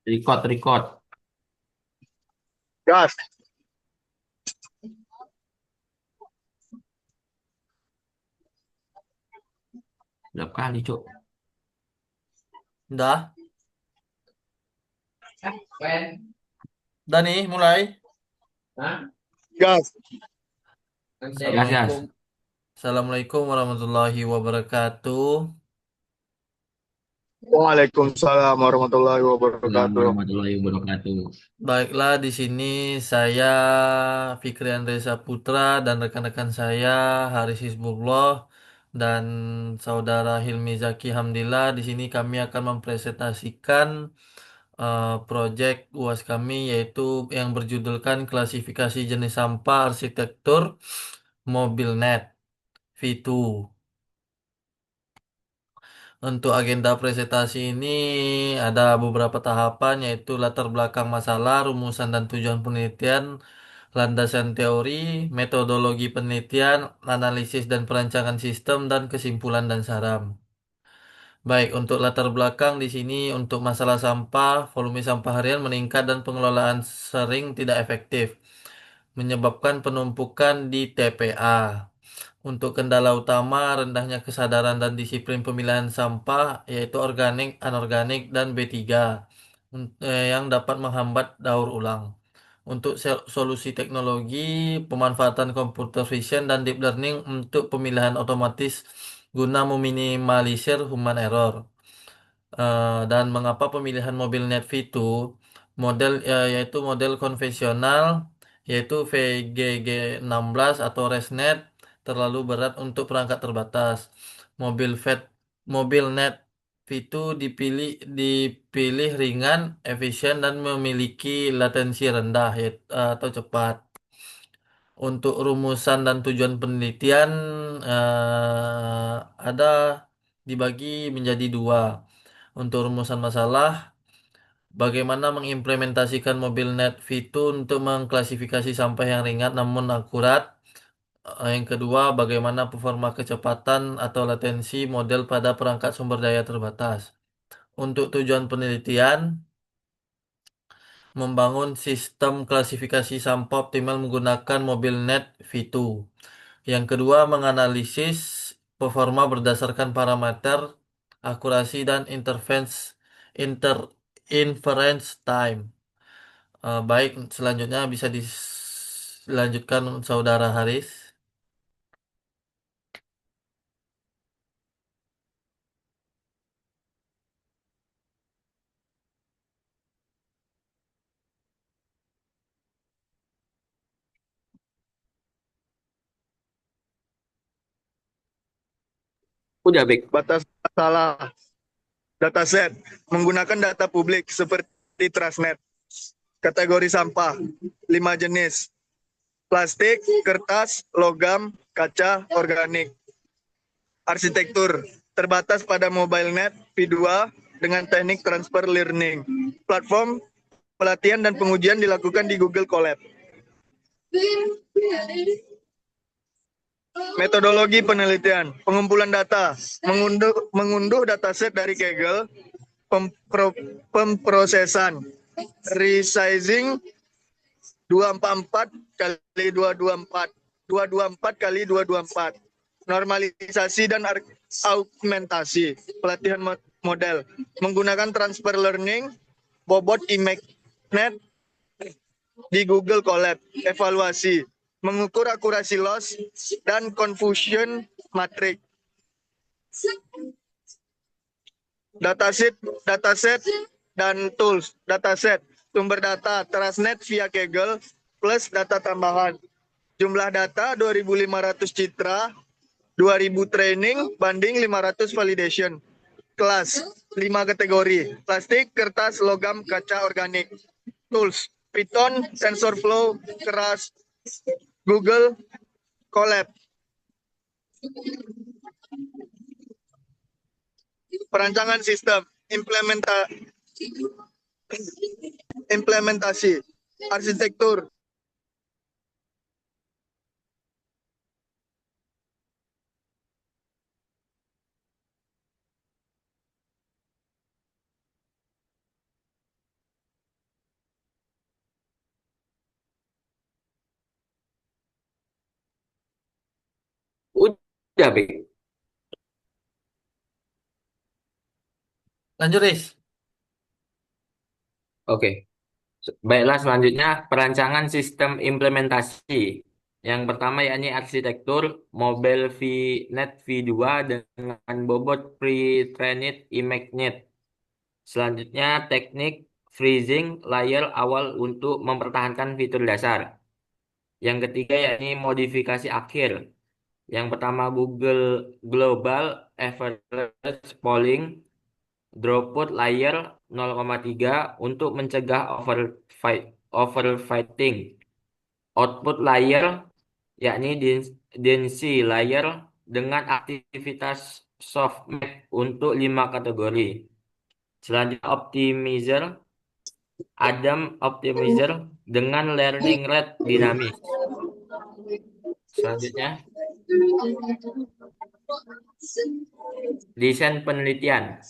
Record, record. Gas. Berapa kali, Cuk? Udah, Wen. udah nih mulai. Hah? Gas. Gas, Assalamualaikum. gas. Assalamualaikum warahmatullahi wabarakatuh. Waalaikumsalam warahmatullahi Assalamualaikum wabarakatuh. warahmatullahi wabarakatuh. Baiklah, di sini saya Fikrian Reza Putra dan rekan-rekan saya Haris Hizbullah dan saudara Hilmi Zaki Hamdillah. Di sini kami akan mempresentasikan proyek UAS kami yaitu yang berjudulkan klasifikasi jenis sampah arsitektur mobilnet V2. Untuk agenda presentasi ini ada beberapa tahapan yaitu latar belakang masalah, rumusan dan tujuan penelitian, landasan teori, metodologi penelitian, analisis dan perancangan sistem, dan kesimpulan dan saran. Baik, untuk latar belakang di sini untuk masalah sampah, volume sampah harian meningkat dan pengelolaan sering tidak efektif, menyebabkan penumpukan di TPA. Untuk kendala utama, rendahnya kesadaran dan disiplin pemilihan sampah, yaitu organik, anorganik, dan B3, yang dapat menghambat daur ulang. Untuk solusi teknologi, pemanfaatan computer vision dan deep learning untuk pemilihan otomatis guna meminimalisir human error. Dan mengapa pemilihan mobil Net V2 model yaitu model konvensional yaitu VGG16 atau ResNet terlalu berat untuk perangkat terbatas. Mobil VET mobil Net V2 dipilih ringan, efisien dan memiliki latensi rendah atau cepat. Untuk rumusan dan tujuan penelitian ada dibagi menjadi dua. Untuk rumusan masalah, bagaimana mengimplementasikan mobil net V2 untuk mengklasifikasi sampah yang ringan namun akurat. Yang kedua, bagaimana performa kecepatan atau latensi model pada perangkat sumber daya terbatas. Untuk tujuan penelitian, membangun sistem klasifikasi sampah optimal menggunakan mobil net V2. Yang kedua, menganalisis performa berdasarkan parameter akurasi dan inference time. Baik, selanjutnya bisa dilanjutkan Saudara Haris. Udah, Bek. Batas masalah dataset menggunakan data publik seperti Trustnet. Kategori sampah 5 jenis: plastik, kertas, logam, kaca, organik. Arsitektur terbatas pada MobileNet V2 dengan teknik transfer learning. Platform pelatihan dan pengujian dilakukan di Google Colab. Metodologi penelitian, pengumpulan data, mengunduh dataset dari Kaggle, pemprosesan, resizing 244 kali 224, 224 kali 224, normalisasi dan augmentasi, pelatihan model, menggunakan transfer learning, bobot ImageNet di Google Colab, evaluasi, mengukur akurasi loss dan confusion matrix. Dataset dan tools. Dataset, sumber data, Trustnet via Kaggle, plus data tambahan. Jumlah data 2.500 citra, 2.000 training, banding 500 validation. Kelas, 5 kategori, plastik, kertas, logam, kaca, organik. Tools, Python, TensorFlow, Keras, Google, Colab. Perancangan sistem, implementasi, arsitektur, Ya, Bek. Lanjut, Riz. Oke. Baiklah, selanjutnya perancangan sistem implementasi. Yang pertama yakni arsitektur Mobile VNet V2 dengan bobot pre-trained ImageNet. Selanjutnya teknik freezing layer awal untuk mempertahankan fitur dasar. Yang ketiga yakni modifikasi akhir. Yang pertama Google Global Average Polling Droplet layer 0,3 untuk mencegah overfitting. Output layer yakni density layer dengan aktivitas softmax untuk 5 kategori. Selanjutnya optimizer Adam optimizer dengan learning rate dinamis. Selanjutnya desain penelitian.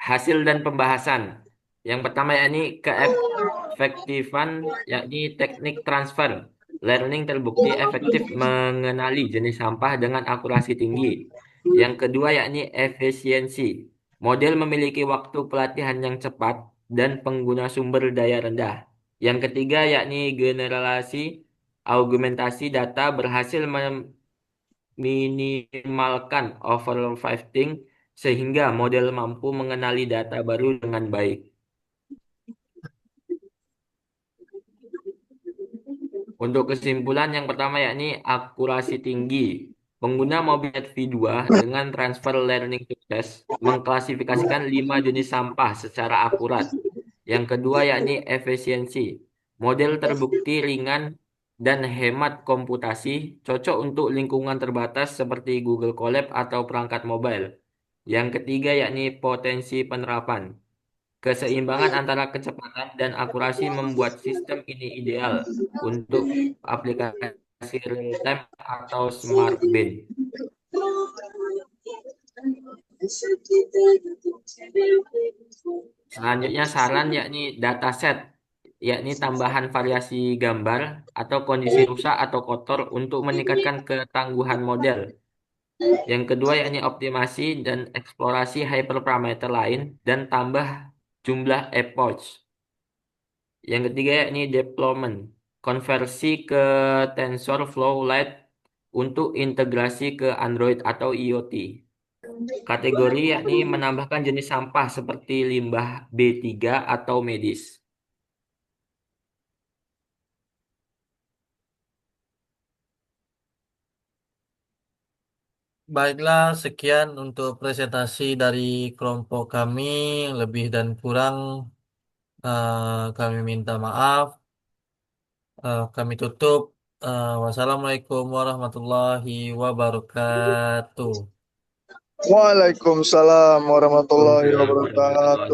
Hasil dan pembahasan. Yang pertama yakni keefektifan yakni teknik transfer. Learning terbukti efektif mengenali jenis sampah dengan akurasi tinggi. Yang kedua yakni efisiensi. Model memiliki waktu pelatihan yang cepat dan pengguna sumber daya rendah. Yang ketiga yakni generasi augmentasi data berhasil meminimalkan overfitting sehingga model mampu mengenali data baru dengan baik. Untuk kesimpulan yang pertama yakni akurasi tinggi. Pengguna Mobilet V2 dengan transfer learning sukses mengklasifikasikan 5 jenis sampah secara akurat. Yang kedua yakni efisiensi. Model terbukti ringan dan hemat komputasi, cocok untuk lingkungan terbatas seperti Google Colab atau perangkat mobile. Yang ketiga yakni potensi penerapan. Keseimbangan antara kecepatan dan akurasi membuat sistem ini ideal untuk aplikasi real-time atau smart bin. Selanjutnya saran yakni dataset, yakni tambahan variasi gambar atau kondisi rusak atau kotor untuk meningkatkan ketangguhan model. Yang kedua yakni optimasi dan eksplorasi hyperparameter lain dan tambah jumlah epoch. Yang ketiga yakni deployment, konversi ke TensorFlow Lite untuk integrasi ke Android atau IoT. Kategori yakni menambahkan jenis sampah seperti limbah B3 atau medis. Baiklah, sekian untuk presentasi dari kelompok kami. Lebih dan kurang kami minta maaf. Kami tutup. Wassalamualaikum warahmatullahi wabarakatuh. Waalaikumsalam warahmatullahi Waalaikumsalam warahmatullahi wabarakatuh.